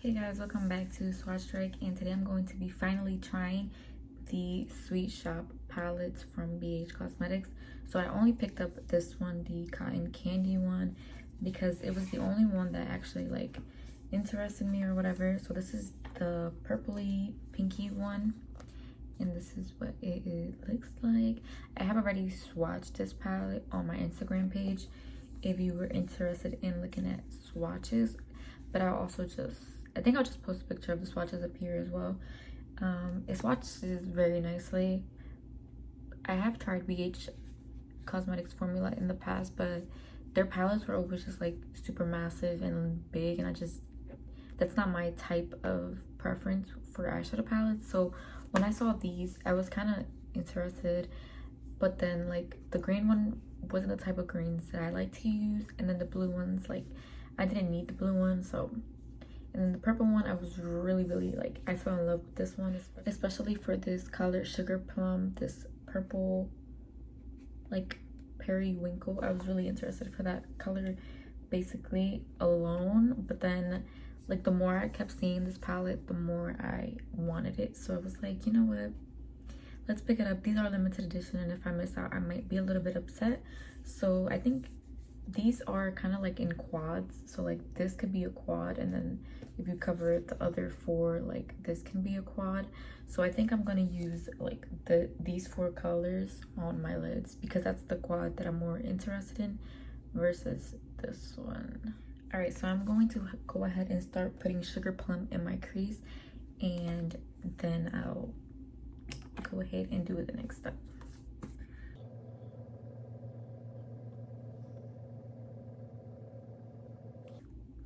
Hey guys, welcome back to Swatch Strike, and today I'm going to be finally trying the Sweet Shop palettes from BH Cosmetics. So I only picked up this one, the cotton candy one, because it was the only one that actually like interested me or whatever. So this is the purpley pinky one, and this is what it looks like. I have already swatched this palette on my Instagram page if you were interested in looking at swatches, but I think I'll just post a picture of the swatches up here as well. It swatches very nicely. I have tried BH Cosmetics formula in the past, but their palettes were always just like super massive and big, and that's not my type of preference for eyeshadow palettes. So when I saw these, I was kind of interested, but then like the green one wasn't the type of greens that I like to use, and then the blue ones, like I didn't need the blue one. So, and then the purple one, I was really like, I fell in love with this one, especially for this color Sugar Plum, this purple like periwinkle. I was really interested for that color basically alone, but then like the more I kept seeing this palette, the more I wanted it. So I was like, you know what, let's pick it up. These are limited edition, and if I miss out, I might be a little bit upset. So I think these are kind of like in quads, so like this could be a quad, and then if you cover it, the other four, like this can be a quad. So I think I'm gonna use like these four colors on my lids, because that's the quad that I'm more interested in versus this one. All right, so I'm going to go ahead and start putting Sugar Plum in my crease, and then I'll go ahead and do the next step.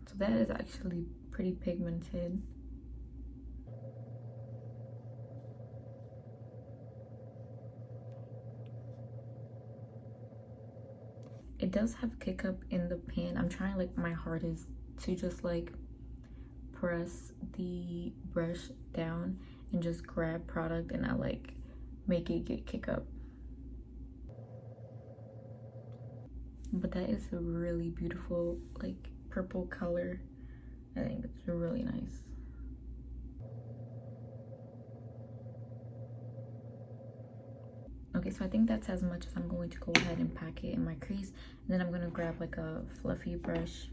So that is actually pretty pigmented. It does have kick up in the pan. I'm trying like my hardest to just like press the brush down and just grab product and not like make it get kick up. But that is a really beautiful like purple color. I think it's really nice. Okay, so I think that's as much as I'm going to go ahead and pack it in my crease. And then I'm gonna grab like a fluffy brush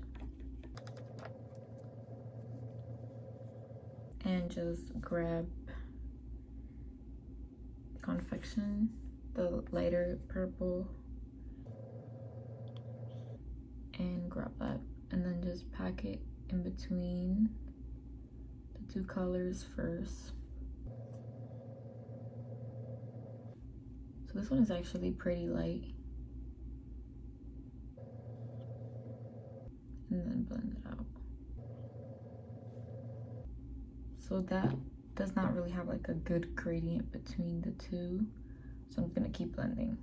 and just grab Confection, the lighter purple, and grab that, and then just pack it in between the two colors first. So this one is actually pretty light, and then blend it out. So that does not really have like a good gradient between the two, so I'm gonna keep blending.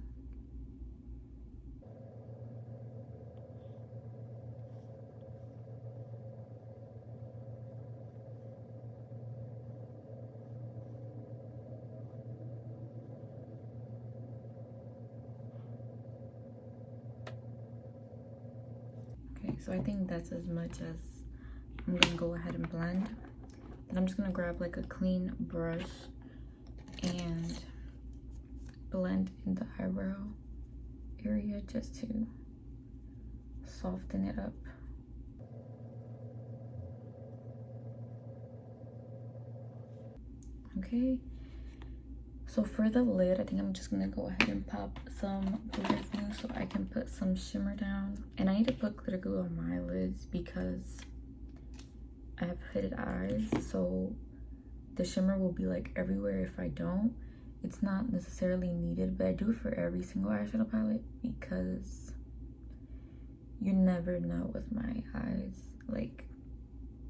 Okay, so I think that's as much as I'm gonna go ahead and blend. And I'm just gonna grab like a clean brush and blend in the eyebrow area just to soften it up. Okay, so for the lid, I think I'm just gonna go ahead and pop some glitter glue so I can put some shimmer down. And I need to put glitter glue on my lids because I have hooded eyes, so the shimmer will be like everywhere if I don't. It's not necessarily needed, but I do it for every single eyeshadow palette because you never know with my eyes. Like,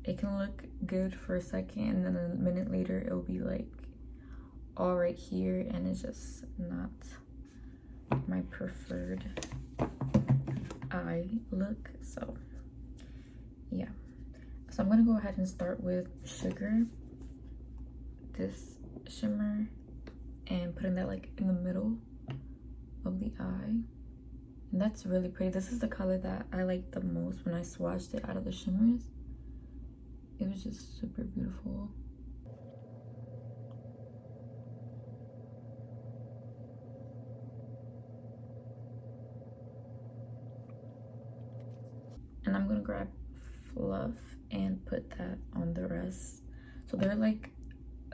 it can look good for a second, and then a minute later it'll be like all right here, and it's just not my preferred eye look. So yeah, so I'm gonna go ahead and start with Sugar, this shimmer, and putting that like in the middle of the eye. And that's really pretty. This is the color that I like the most when I swatched it out of the shimmers. it was just super beautiful. And I'm gonna grab Fluff and put that on the rest. So they're like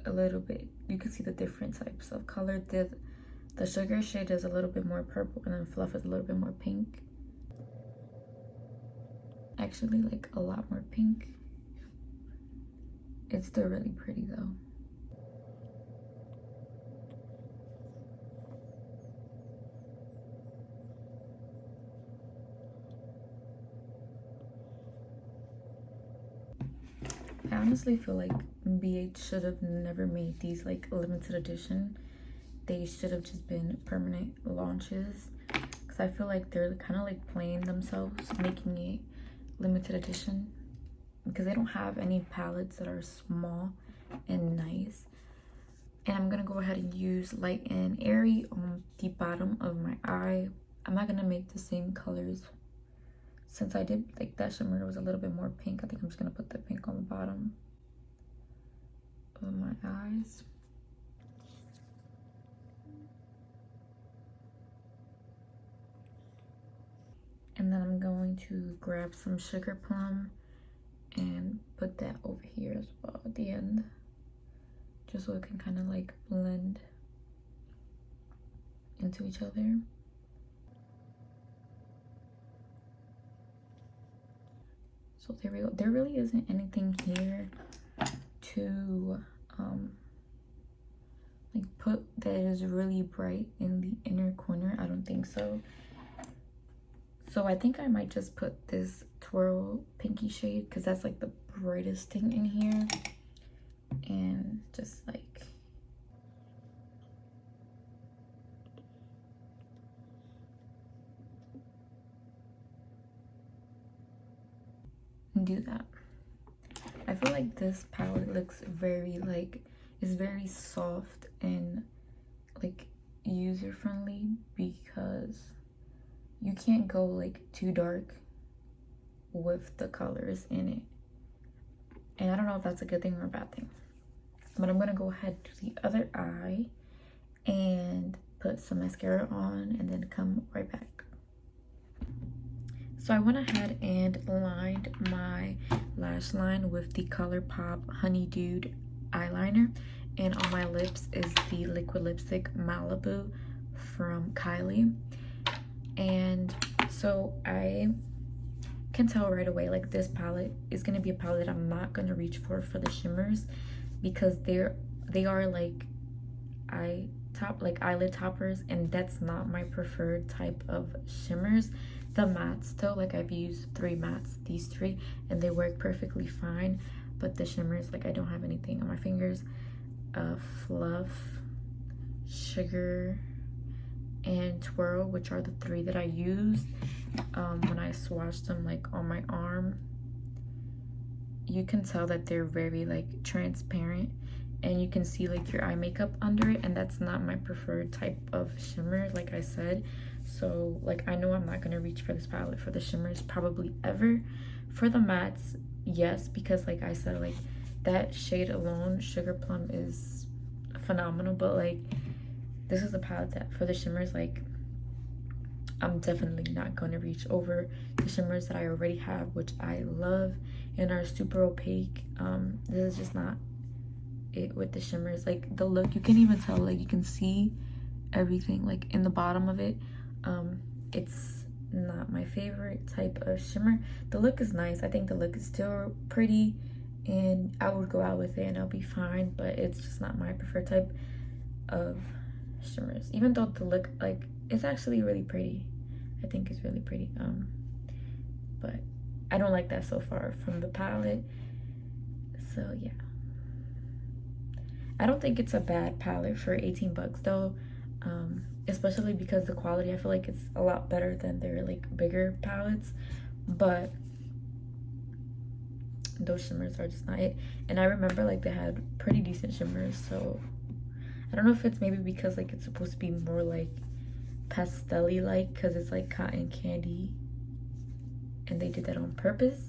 a little bit, you can see the different types of color. The sugar shade is a little bit more purple, and then Fluff is a little bit more pink. Actually, like a lot more pink. It's still really pretty though. I honestly feel like BH should have never made these like limited edition. They should have just been permanent launches, because I feel like they're kind of like playing themselves making it limited edition, because they don't have any palettes that are small and nice. And I'm gonna go ahead and use Light and Airy on the bottom of my eye. I'm not gonna make the same colors. Since I did like that shimmer was a little bit more pink, I think I'm just gonna put the pink on the bottom of my eyes. And then I'm going to grab some Sugar Plum and put that over here as well at the end, just so it can kind of like blend into each other. So there we go. There really isn't anything here to like put that is really bright in the inner corner. I don't think so. So I think I might just put this Twirl Pinky shade, because that's like the brightest thing in here, and just like do that. I feel like this palette looks very like, it's very soft and like user friendly, because you can't go like too dark with the colors in it. And I don't know if that's a good thing or a bad thing, but I'm gonna go ahead to the other eye and put some mascara on and then come right back. So I went ahead and lined my lash line with the ColourPop Honeydew eyeliner, and on my lips is the liquid lipstick Malibu from Kylie. And so I can tell right away, like, this palette is going to be a palette that I'm not going to reach for the shimmers, because they are like eyelid toppers, and that's not my preferred type of shimmers. The mattes though, like, I've used 3 mattes, these 3, and they work perfectly fine. But the shimmers, like, I don't have anything on my fingers. Fluff, Sugar, and Twirl, which are the 3 that I used when I swatched them like on my arm. You can tell that they're very like transparent, and you can see like your eye makeup under it, and that's not my preferred type of shimmer, like I said. So like, I know I'm not gonna reach for this palette for the shimmers probably ever. For the mattes, yes, because like I said, like, that shade alone, Sugar Plum, is phenomenal. But like, this is a palette that for the shimmers, like, I'm definitely not going to reach over the shimmers that I already have, which I love and are super opaque. This is just not it with the shimmers. Like, the look, you can even tell, like, you can see everything like in the bottom of it. It's not my favorite type of shimmer. The look is nice. I think the look is still pretty, and I would go out with it and I'll be fine, but it's just not my preferred type of shimmers. Even though the look, like, it's actually really pretty. I think it's really pretty, but I don't like that so far from the palette. So yeah, I don't think it's a bad palette for 18 bucks though, especially because the quality, I feel like it's a lot better than their like bigger palettes. But those shimmers are just not it. And I remember like they had pretty decent shimmers, so I don't know if it's maybe because like it's supposed to be more like pastel-y, like, because it's like cotton candy and they did that on purpose,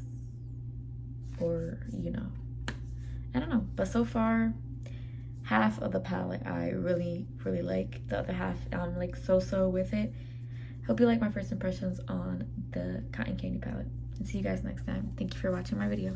or, you know, I don't know, but so far half of the palette I really like. The other half I'm like so with it. Hope you like my first impressions on the cotton candy palette, and see you guys next time. Thank you for watching my video.